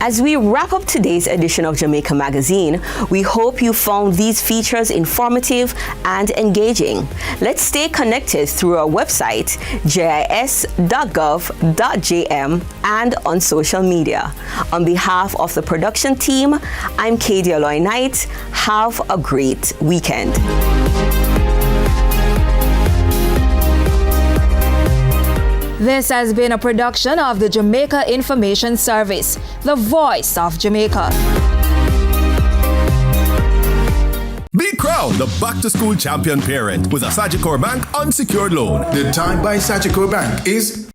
As we wrap up today's edition of Jamaica Magazine, we hope you found these features informative and engaging. Let's stay connected through our website, jis.gov.jm, and on social media. On behalf of the production team, I'm Katie Aloy Knight. Have a great weekend. This has been a production of the Jamaica Information Service, the voice of Jamaica. Be crowned the back-to-school champion parent with a Sagicor Bank unsecured loan. The time by Sagicor Bank is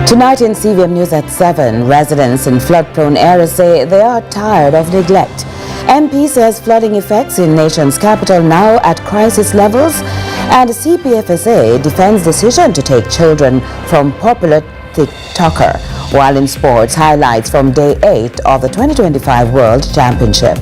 Tonight in CVM News at 7, residents in flood-prone areas say they are tired of neglect. MP says flooding effects in nation's capital now at crisis levels, and CPFSA defends decision to take children from popular TikToker. While in sports, highlights from Day 8 of the 2025 World Championship.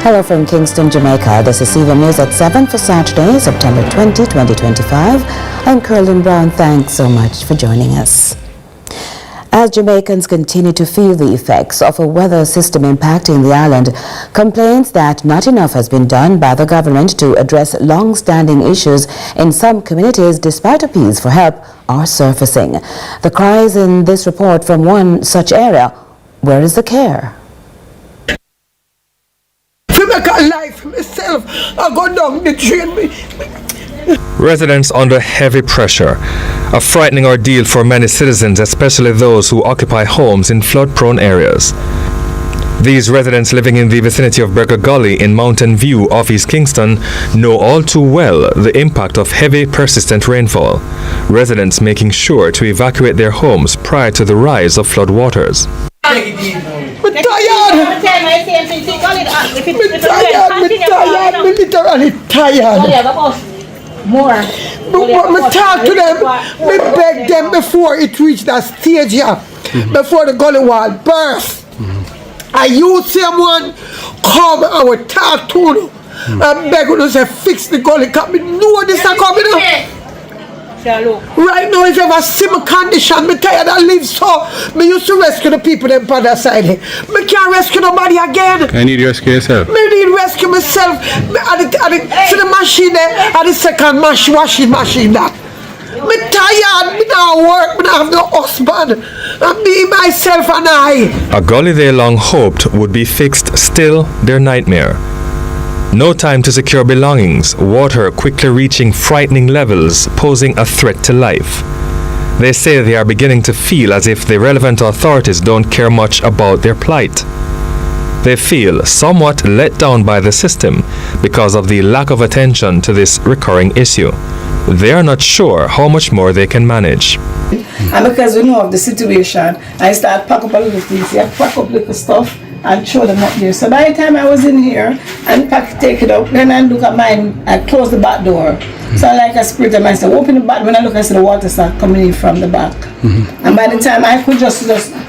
Hello from Kingston, Jamaica. This is CVM News at 7 for Saturday, September 20, 2025. I'm Curlin Brown. Thanks so much for joining us. As Jamaicans continue to feel the effects of a weather system impacting the island, complaints that not enough has been done by the government to address long-standing issues in some communities despite appeals for help are surfacing. The cries in this report from one such area: where is the care? Life myself, I go down the drain. Residents under heavy pressure, a frightening ordeal for many citizens, especially those who occupy homes in flood-prone areas. These residents living in the vicinity of Gully in Mountain View off East Kingston know all too well the impact of heavy, persistent rainfall. Residents making sure to evacuate their homes prior to the rise of floodwaters. I'm tired. I'm literally tired. More. But talk to them, we beg them before it reached that stage here, before the gully wall burst. I use someone come and we talk to them and beg them to say fix the gully, because we know this is coming up. Right now, if you ever see my condition, I'm tired of live so. I used to rescue the people them on the side. I can't rescue nobody again. I need to rescue yourself. I need to rescue myself. See the machine there, and the second washing machine that. I'm tired, I don't work, I don't have no husband. I'm me, myself, and I. A gully they long hoped would be fixed, still their nightmare. No time to secure belongings, water quickly reaching frightening levels, posing a threat to life. They say they are beginning to feel as if the relevant authorities don't care much about their plight. They feel somewhat let down by the system because of the lack of attention to this recurring issue. They are not sure how much more they can manage. And because we know of the situation, I start pack up a little things, pack up little stuff and throw them up there. So by the time I was in here and take it up, then I look at mine, I close the back door. So I like a spirit of myself, open the back, when I look I see the water start coming in from the back. And by the time I could just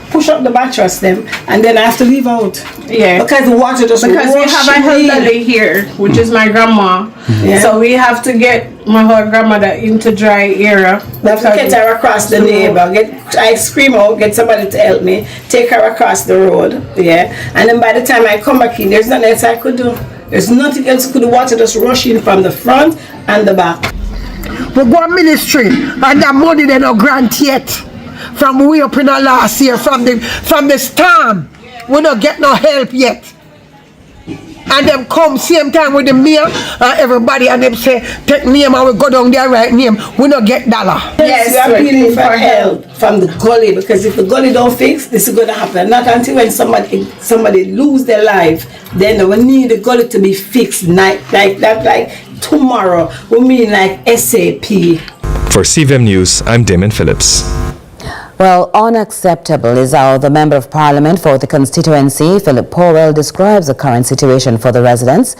push up the mattress them and then I have to leave out. Yeah. Because the water just we have an elderly here, which is my grandma. So we have to get my whole grandmother into dry area. We have to get her across the neighbor. I scream out, get somebody to help me, take her across the road. And then by the time I come back in, there's nothing else I could do. There's nothing else could do. Water just rush in from the front and the back. We go on ministry and that money they no grant yet. From way up in the last year, from the storm. We don't get no help yet. and them come same time with the mayor and everybody, and them say, take name and we go down there right name, we don't get dollar. Yes, we are appealing for help from the gully, because if the gully don't fix, this is going to happen. Not until when somebody lose their life, then we need the gully to be fixed like tomorrow. We mean like SAP. For CVM News, I'm Damon Phillips. Well, unacceptable is how the Member of Parliament for the constituency, Phillip Paulwell, describes the current situation for the residents,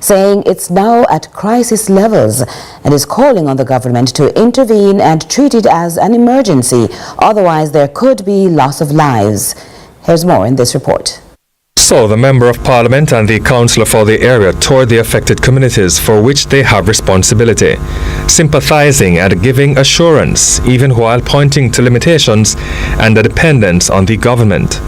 saying it's now at crisis levels and is calling on the government to intervene and treat it as an emergency. Otherwise, there could be loss of lives. Here's more in this report. So, the Member of Parliament and the Councillor for the area toured the affected communities for which they have responsibility, sympathizing and giving assurance, even while pointing to limitations and the dependence on the government.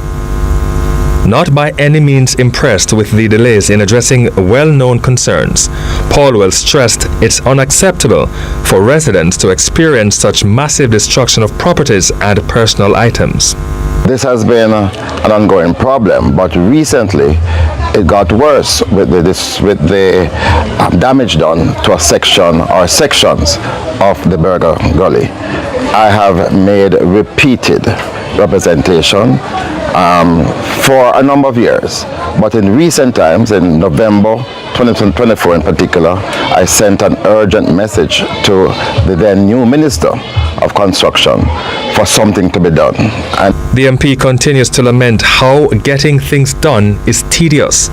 Not by any means impressed with the delays in addressing well-known concerns, Paulwell stressed it's unacceptable for residents to experience such massive destruction of properties and personal items. This has been an ongoing problem, but recently it got worse with the damage done to a section or sections of the Burger Gully. I have made repeated representation for a number of years, but in recent times, in November 2024 in particular, I sent an urgent message to the then new Minister of Construction for something to be done. And the MP continues to lament how getting things done is tedious.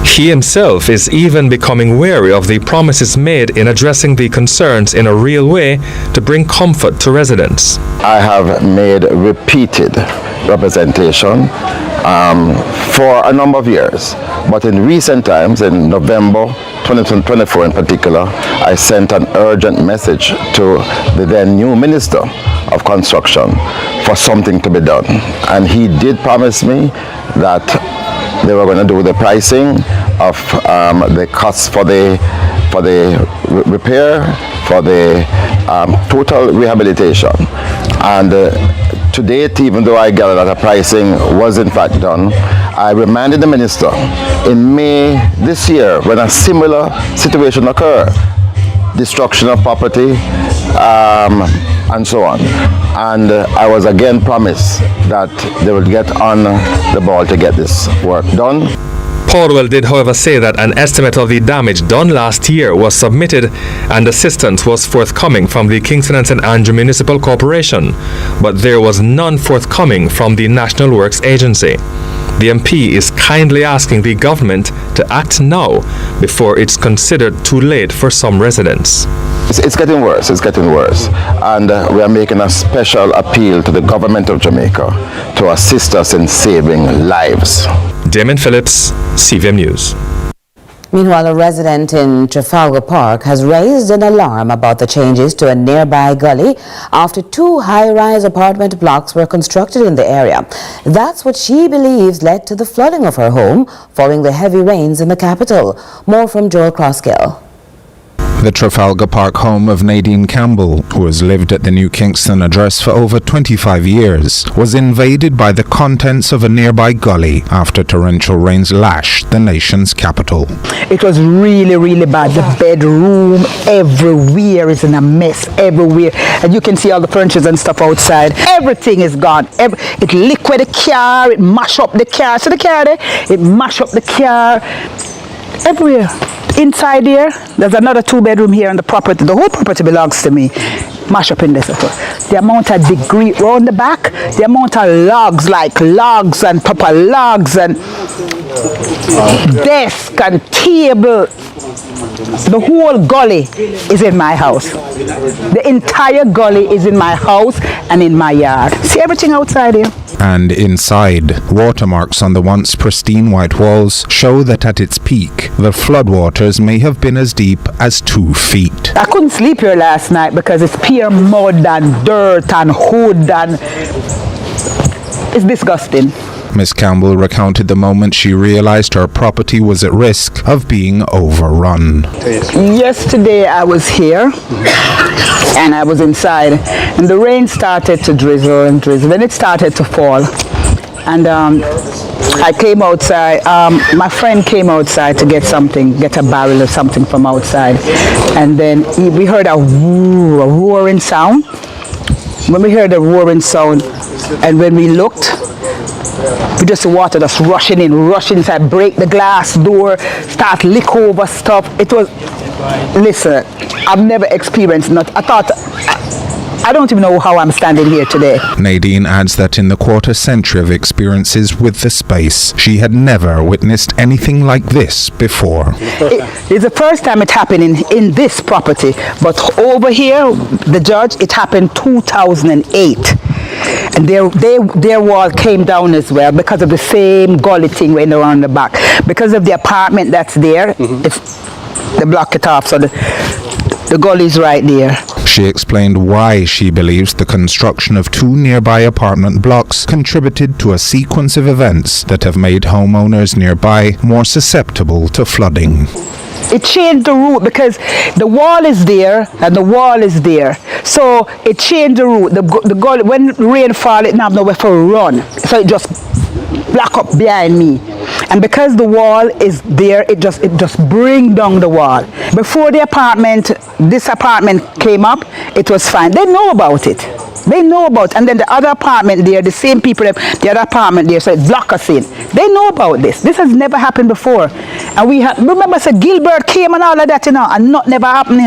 He himself is even becoming wary of the promises made in addressing the concerns in a real way to bring comfort to residents. I have made repeated representation for a number of years, but in recent times, in November 2024 in particular, I sent an urgent message to the then new Minister of Construction for something to be done. And he did promise me that they were going to do the pricing of the costs for the repair, for the total rehabilitation. And to date, even though I gathered that the pricing was in fact done, I reminded the minister in May this year when a similar situation occurred, destruction of property and so on. And I was again promised that they would get on the ball to get this work done. Paulwell did, however, say that an estimate of the damage done last year was submitted and assistance was forthcoming from the Kingston and St. Andrew Municipal Corporation, but there was none forthcoming from the National Works Agency. The MP is kindly asking the government to act now before it's considered too late for some residents. It's getting worse, and we are making a special appeal to the government of Jamaica to assist us in saving lives. Damon Phillips, CVM News. Meanwhile, a resident in Trafalgar Park has raised an alarm about the changes to a nearby gully after 2 high-rise apartment blocks were constructed in the area. That's what she believes led to the flooding of her home following the heavy rains in the capital. More from Joel Crosskill. The Trafalgar Park home of Nadine Campbell, who has lived at the New Kingston address for over 25 years, was invaded by the contents of a nearby gully after torrential rains lashed the nation's capital. It was really, really bad. The bedroom, everywhere is in a mess, everywhere. And you can see all the furniture and stuff outside. Everything is gone. It liquid the car, it mash up the car. See the car there? It mash up the car. Everywhere. Inside here, there's another 2-bedroom here on the property. The whole property belongs to me. Mash up in this. The amount of debris around the back, the amount of logs, like logs and proper logs and desk and table. The whole gully is in my house. The entire gully is in my house and in my yard. See everything outside here? And inside, watermarks on the once pristine white walls show that at its peak, the floodwaters may have been as deep as 2 feet. I couldn't sleep here last night because it's pure mud and dirt and hood and it's disgusting. Miss Campbell recounted the moment she realized her property was at risk of being overrun. Yesterday I was here and I was inside and the rain started to drizzle and drizzle and it started to fall and I came outside. My friend came outside to get something, get a barrel or something from outside, and then we heard a roaring sound. When we heard the roaring sound, and when we looked, we just see water just rushing inside, break the glass door, start lick over stuff. It was, listen, I've never experienced not. I don't even know how I'm standing here today. Nadine adds that in the quarter century of experiences with the space, she had never witnessed anything like this before. It's the first time it happened in this property, but over here, the judge, it happened 2008. And their wall came down as well because of the same gully thing went around the back. Because of the apartment that's there, they block it off, so the gully is right there. She explained why she believes the construction of 2 nearby apartment blocks contributed to a sequence of events that have made homeowners nearby more susceptible to flooding. It changed the route because the wall is there and the wall is there. So it changed the route. The gully, when rain fall, it didn't have nowhere for run. So it just block up behind me. And because the wall is there, it just bring down the wall. Before this apartment came up, it was fine. They know about it. They know about it. And then the other apartment there, the same people, the other apartment there, so it block us in. They know about this. This has never happened before. And we remember, so Gilbert came and all of that, and not never happened,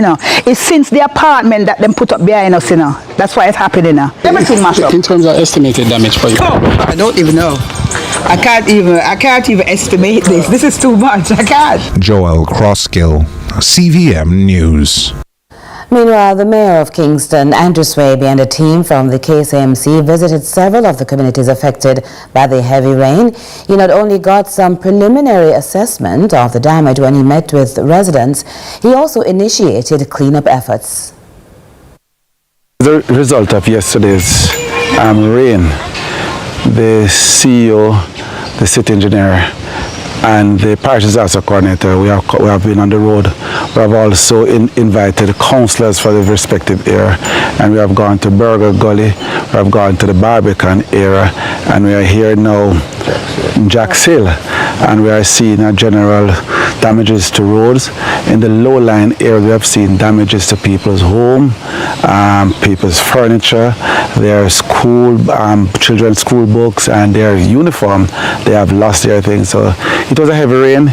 It's since the apartment that them put up behind us, That's why it's happening now. Everything mashed up. In terms of estimated damage for you? I don't even know. I can't even estimate this. This is too much. I can't. Joel Crosskill, CVM News. Meanwhile, the Mayor of Kingston, Andrew Swaby, and a team from the KCMC visited several of the communities affected by the heavy rain. He not only got some preliminary assessment of the damage when he met with residents, he also initiated cleanup efforts. The result of yesterday's rain, the CEO, the city engineer, and the parish disaster coordinator, we have been on the road. We have also invited councillors for the respective area, and we have gone to Burger Gully, we have gone to the Barbican area, and we are here now in Jack's Hill, and we are seeing general damages to roads. In the low-lying area, we have seen damages to people's home, people's furniture, their school, children's school books, and their uniform. They have lost their things. So it was a heavy rain.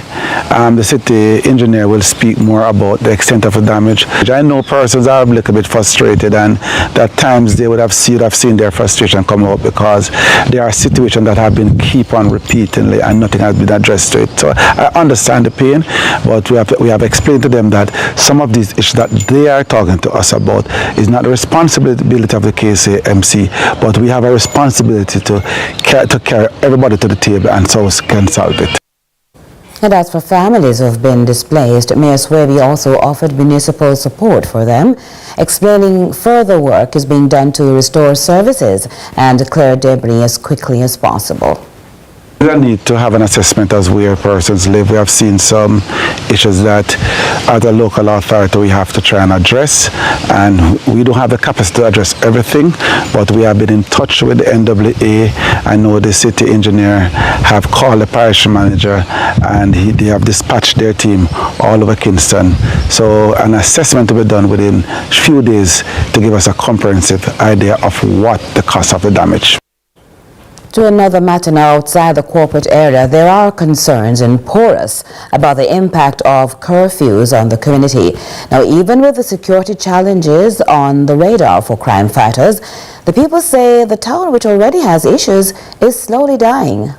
The city engineer will speak more about the extent of the damage. I know persons are a little bit frustrated, and at times they would have seen their frustration come out because there are situations that have been keep on repeatedly and nothing has been addressed to it. So I understand the pain, but we have explained to them that some of these issues that they are talking to us about is not the responsibility of the KCMC, but we have a responsibility to carry everybody to the table and so can solve it. And as for families who have been displaced, Mayor Swaby also offered municipal support for them, explaining further work is being done to restore services and clear debris as quickly as possible. We don't need to have an assessment as where persons live. We have seen some issues that as a local authority we have to try and address, and we don't have the capacity to address everything, but we have been in touch with the NWA. I know the city engineer have called the parish manager, and they have dispatched their team all over Kingston. So an assessment will be done within a few days to give us a comprehensive idea of what the cost of the damage. To another matter now, outside the corporate area, there are concerns in Porus about the impact of curfews on the community. Now, even with the security challenges on the radar for crime fighters, the people say the town, which already has issues, is slowly dying.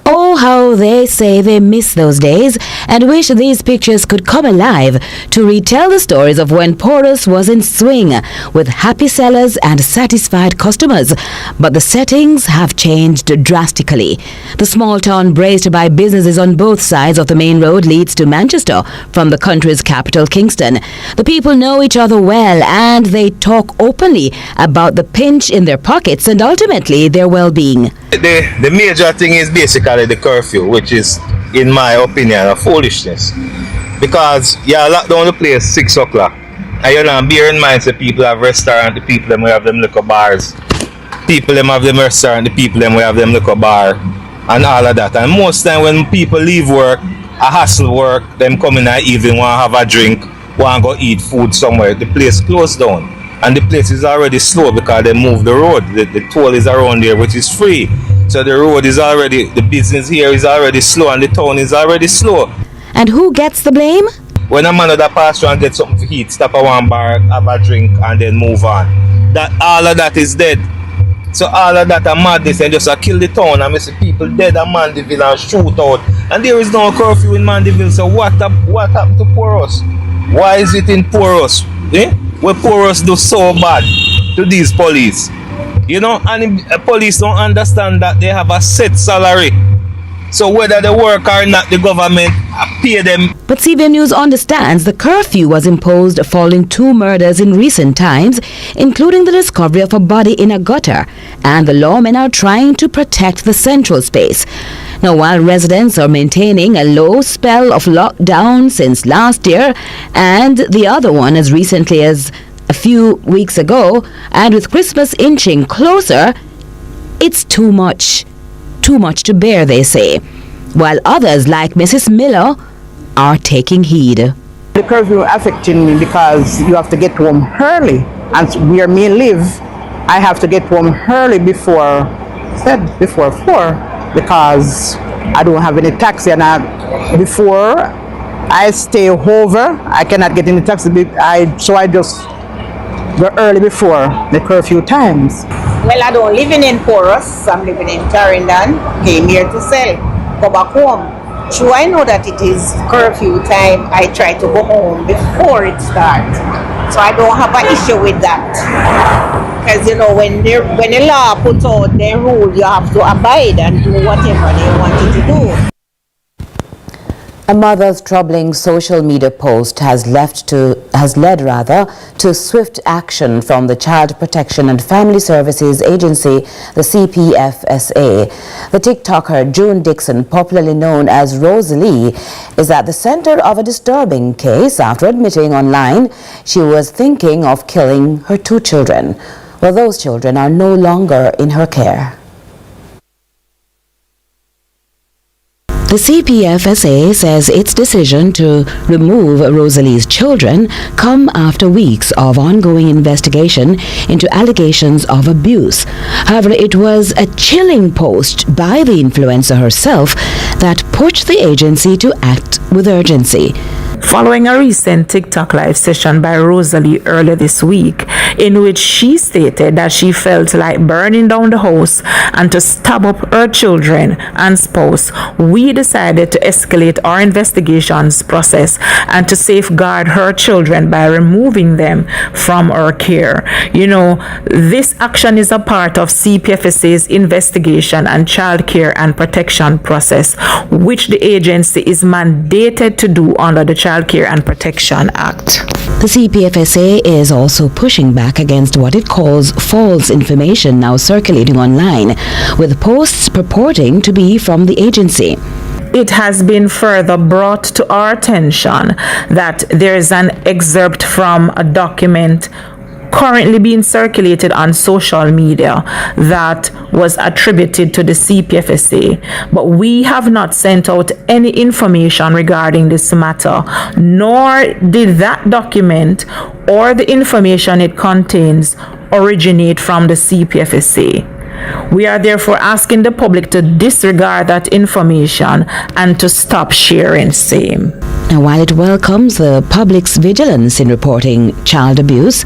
Oh, how they say they miss those days and wish these pictures could come alive to retell the stories of when Porus was in swing with happy sellers and satisfied customers. But the settings have changed drastically. The small town braced by businesses on both sides of the main road leads to Manchester from the country's capital, Kingston. The people know each other well and they talk openly about the pinch in their pockets and ultimately their well-being. The major thing is basically the curfew, which is, in my opinion, a foolishness. Because you lock down the place 6 o'clock. And you know, bear in mind, the people have restaurant, the people them we have them liquor bars. People them have them restaurant, the people them we have them liquor bar. and all of that. And most time when people leave work, a hustle work, them come in the evening, want to have a drink, want to go eat food somewhere, the place closed down. And the place is already slow because they moved the road. The toll is around there, which is free. So the road is already, the business here is already slow and the town is already slow. And who gets the blame? When a man that pass through and get something to eat, stop at one bar, have a drink and then move on. That all of that is dead. So all of that are madness and just kill the town and see people dead at Mandeville and shoot out. And there is no curfew in Mandeville. So what happened to Porus? Why is it in Porus? Where Porus do so bad to these police? You know, and the police don't understand that they have a set salary. So whether they work or not, the government pay them. But CVM News understands the curfew was imposed following 2 murders in recent times, including the discovery of a body in a gutter, and the lawmen are trying to protect the central space. Now, while residents are maintaining a low spell of lockdown since last year, and the other one as recently as a few weeks ago, and with Christmas inching closer, it's too much to bear, they say, while others like Mrs. Miller are taking heed. The curfew affecting me because you have to get home early, and where me live, I have to get home early before 4 because I don't have any taxi, and before I stay over, I cannot get any taxi, so I just go early before the curfew times. Well, I don't live in Porus, I'm living in Clarendon, came here to sell, go back home. So I know that it is curfew time, I try to go home before it starts. So I don't have an issue with that. Because you know, when the law puts out their rule, you have to abide and do whatever they want you to do. A mother's troubling social media post has led to swift action from the Child Protection and Family Services Agency, the CPFSA. The TikToker June Dixon, popularly known as Rosalie, is at the center of a disturbing case after admitting online she was thinking of killing her 2 children. Well, those children are no longer in her care. The CPFSA says its decision to remove Rosalie's children come after weeks of ongoing investigation into allegations of abuse. However, it was a chilling post by the influencer herself that pushed the agency to act with urgency. Following a recent TikTok live session by Rosalie earlier this week, in which she stated that she felt like burning down the house and to stab up her children and spouse, we decided to escalate our investigations process and to safeguard her children by removing them from our care. You know, this action is a part of CPFSA's investigation and child care and protection process, which the agency is mandated to do under the Child Care and Protection Act. The CPFSA is also pushing back against what it calls false information now circulating online, with posts purporting to be from the agency. It has been further brought to our attention that there is an excerpt from a document currently being circulated on social media that was attributed to the CPFSA, but we have not sent out any information regarding this matter, nor did that document or the information it contains originate from the CPFSA. We are therefore asking the public to disregard that information and to stop sharing same. And while it welcomes the public's vigilance in reporting child abuse,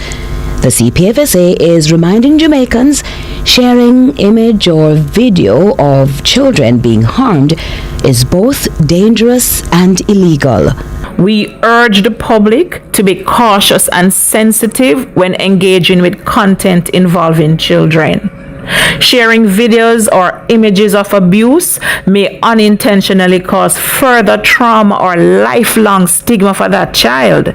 the CPFSA is reminding Jamaicans sharing image or video of children being harmed is both dangerous and illegal. We urge the public to be cautious and sensitive when engaging with content involving children. Sharing videos or images of abuse may unintentionally cause further trauma or lifelong stigma for that child.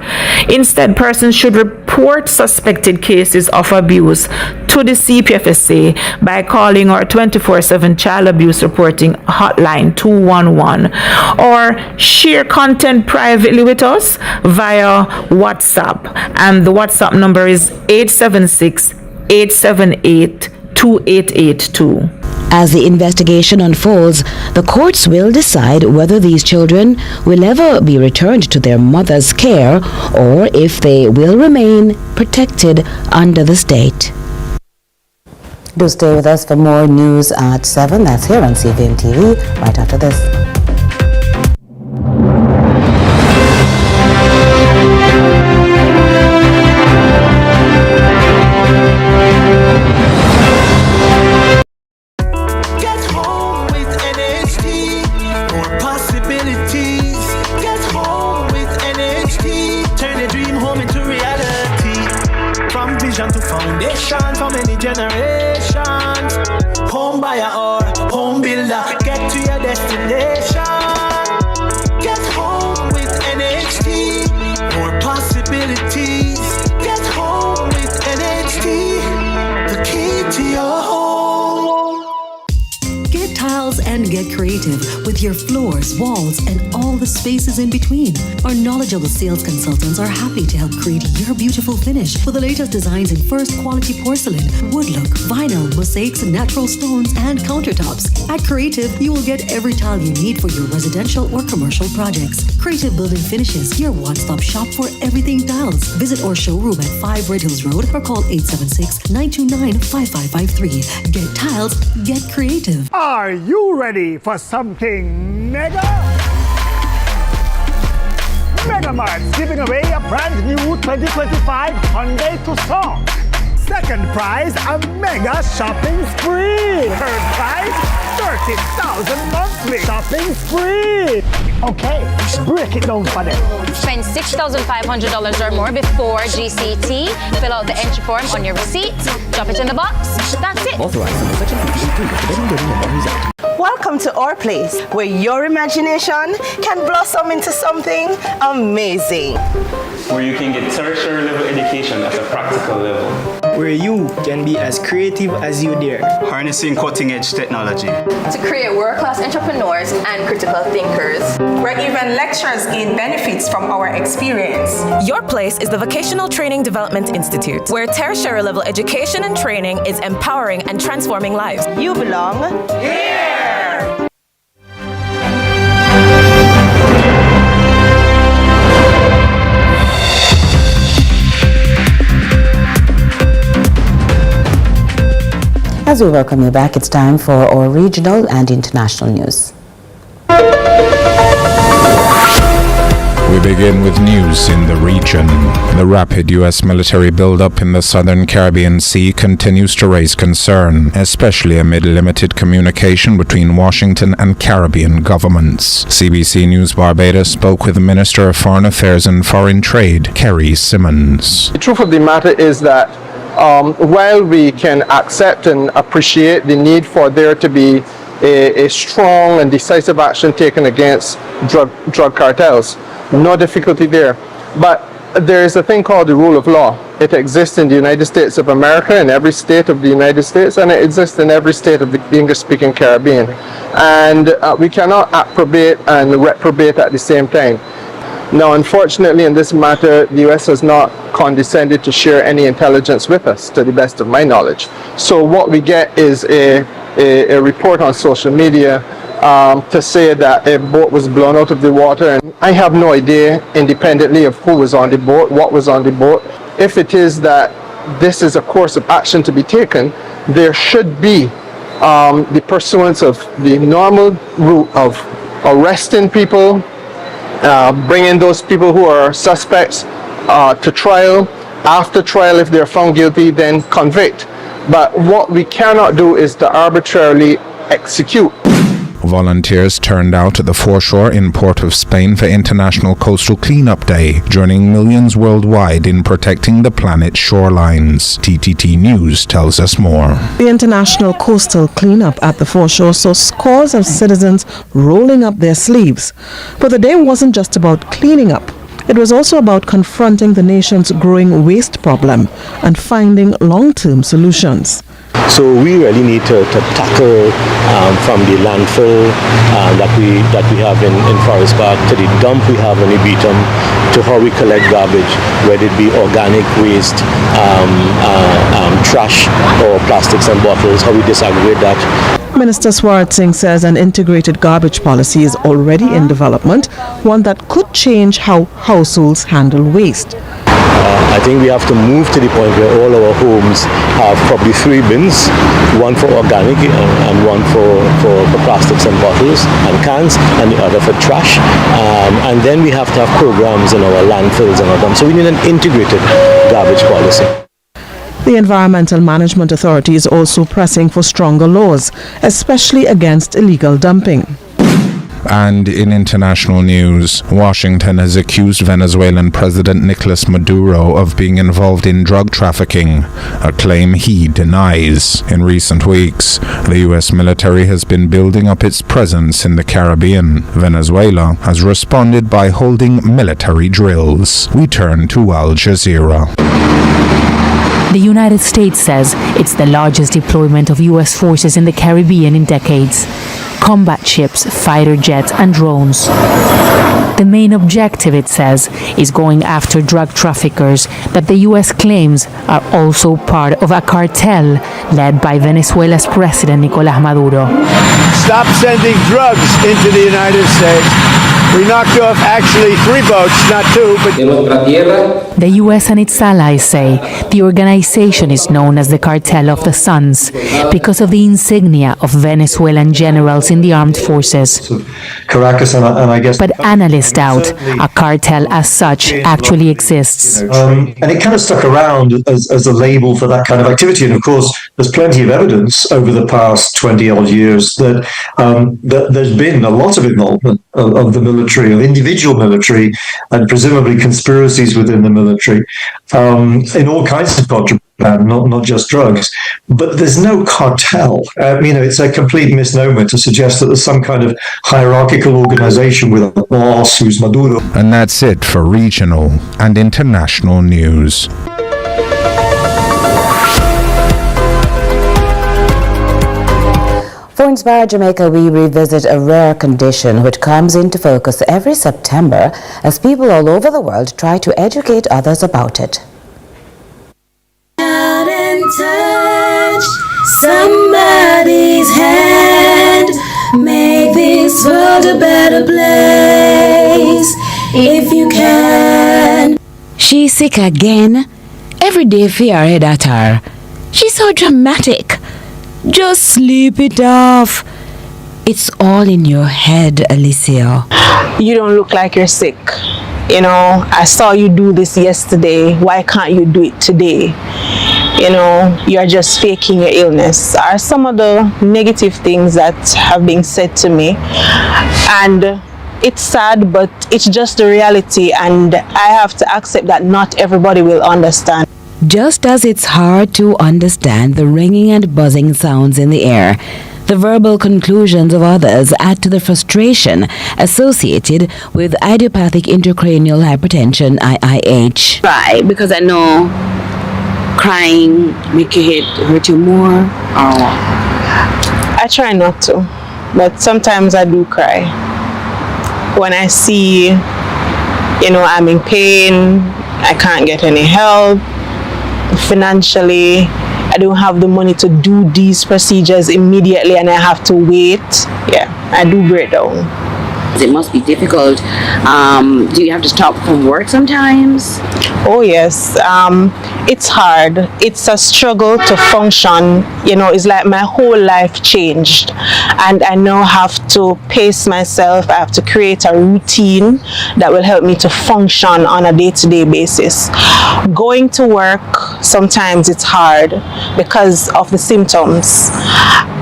Instead, persons should report suspected cases of abuse to the CPFSA by calling our 24/7 child abuse reporting hotline 211 or share content privately with us via WhatsApp, and the WhatsApp number is 876-878-2882. As the investigation unfolds, the courts will decide whether these children will ever be returned to their mother's care or if they will remain protected under the state. Do stay with us for more news at 7. That's here on CVM TV right after this. To foundation for many generations. Home buyer or home builder, get to your destination. Get home with NHT. More possibilities. Get home with NHT. The key to your home. Get tiles and get creative with your floors, walls, and all the spaces in between. Our knowledgeable sales consultants are happy to help create your beautiful finish with the latest designs in first quality porcelain, wood look, vinyl, mosaics, natural stones, and countertops. At Creative, you will get every tile you need for your residential or commercial projects. Creative Building Finishes, your one-stop shop for everything tiles. Visit our showroom at 5 Red Hills Road or call 876-929-5553. Get tiles, get creative. Are you ready for something mega? Mega Mart's giving away a brand new 2025 Hyundai Tucson. Second prize, a mega shopping spree. Third prize, 30,000 monthly shopping spree. Okay, break it down for them. Spend $6,500 or more before GCT. Fill out the entry form on your receipt. Drop it in the box. That's it. Authorized under Section 53. Welcome to our place, where your imagination can blossom into something amazing. Where you can get tertiary level education at a practical level. Where you can be as creative as you dare. Harnessing cutting-edge technology. To create world-class entrepreneurs and critical thinkers. Where even lecturers gain benefits from our experience. Your place is the Vocational Training Development Institute, where tertiary level education and training is empowering and transforming lives. You belong here! As we welcome you back, it's time for our regional and international news. We begin with news in the region. The rapid U.S. military buildup in the southern Caribbean Sea continues to raise concern, especially amid limited communication between Washington and Caribbean governments. CBC News Barbados spoke with the Minister of Foreign Affairs and Foreign Trade, Kerry Simmons. The truth of the matter is that while we can accept and appreciate the need for there to be a strong and decisive action taken against drug cartels, no difficulty there. But there is a thing called the rule of law. It exists in the United States of America, in every state of the United States, and it exists in every state of the English-speaking Caribbean. And we cannot approbate and reprobate at the same time. Now, unfortunately, in this matter, the U.S. has not condescended to share any intelligence with us, to the best of my knowledge. So what we get is a report on social media to say that a boat was blown out of the water, and I have no idea independently of who was on the boat, what was on the boat. If it is that this is a course of action to be taken, there should be the pursuance of the normal route of arresting people, bringing those people who are suspects to trial. After trial, if they're found guilty, then convict. But what we cannot do is to arbitrarily execute. Volunteers turned out at the foreshore in Port of Spain for International Coastal Cleanup Day, joining millions worldwide in protecting the planet's shorelines. TTT News tells us more. The International Coastal Cleanup at the foreshore saw scores of citizens rolling up their sleeves. But the day wasn't just about cleaning up. It was also about confronting the nation's growing waste problem and finding long-term solutions. So we really need to tackle from the landfill that we have in Forest Park to the dump we have on the Beatum to how we collect garbage, whether it be organic waste, trash or plastics and bottles, how we disaggregate that. Minister Swarat Singh says an integrated garbage policy is already in development, one that could change how households handle waste. I think we have to move to the point where all our homes have probably 3 bins, one for organic and one for plastics and bottles and cans, and the other for trash. And then we have to have programs in our landfills and all that. So we need an integrated garbage policy. The Environmental Management Authority is also pressing for stronger laws, especially against illegal dumping. And in international news, Washington has accused Venezuelan President Nicolas Maduro of being involved in drug trafficking, a claim he denies. In recent weeks, the U.S. military has been building up its presence in the Caribbean. Venezuela has responded by holding military drills. We turn to Al Jazeera. The United States says it's the largest deployment of U.S. forces in the Caribbean in decades. Combat ships, fighter jets, and drones. The main objective, it says, is going after drug traffickers that the U.S. claims are also part of a cartel led by Venezuela's President Nicolás Maduro. Stop sending drugs into the United States. We knocked off actually 3 boats, not 2, but... The U.S. and its allies say the organization is known as the Cartel of the Suns because of the insignia of Venezuelan generals in the armed forces. Caracas, and I guess... But analysts doubt a cartel as such actually exists. And it kind of stuck around as a label for that kind of activity. And of course, there's plenty of evidence over the past 20-odd years that, that there's been a lot of involvement of the military, of individual military, and presumably conspiracies within the military in all kinds of contraband, not just drugs. But there's no cartel. It's a complete misnomer to suggest that there's some kind of hierarchical organization with a boss who's Maduro. And that's it for regional and international news. For Inspire Jamaica, we revisit a rare condition which comes into focus every September as people all over the world try to educate others about it. Out and touch somebody's hand, make this world a better place if you can. She's sick again. Every day fear head at her. She's so dramatic. Just sleep it off. It's all in your head, Alicia. You don't look like you're sick. I saw you do this yesterday. Why can't you do it today? You're just faking your illness are some of the negative things that have been said to me. And it's sad, but it's just the reality. And I have to accept that not everybody will understand. Just as it's hard to understand the ringing and buzzing sounds in the air, the verbal conclusions of others add to the frustration associated with idiopathic intracranial hypertension, IIH. Right, because I know crying make your head hurt you more. I try not to, but sometimes I do cry. When I see, I'm in pain, I can't get any help. Financially, I don't have the money to do these procedures immediately and I have to wait. Yeah, I do break down. It must be difficult. Do you have to stop from work sometimes? Oh yes, it's hard. It's a struggle to function. It's like my whole life changed and I now have to pace myself. I have to create a routine that will help me to function on a day-to-day basis. Going to work, sometimes it's hard because of the symptoms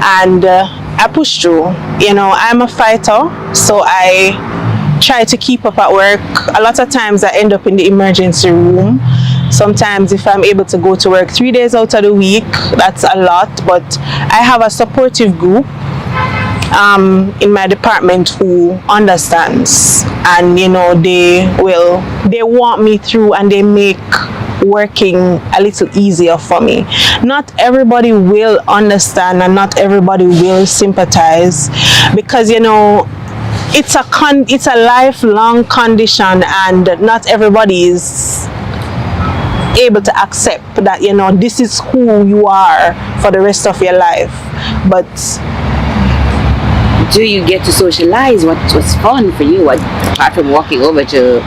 and I push through. I'm a fighter, so I try to keep up at work. A lot of times I end up in the emergency room. Sometimes if I'm able to go to work 3 days out of the week, that's a lot, but I have a supportive group in my department who understands, and they want me through and they make working a little easier for me. Not everybody will understand and not everybody will sympathize because it's a lifelong condition and not everybody is able to accept that this is who you are for the rest of your life. But do you get to socialize? What's fun for you? Apart from walking over to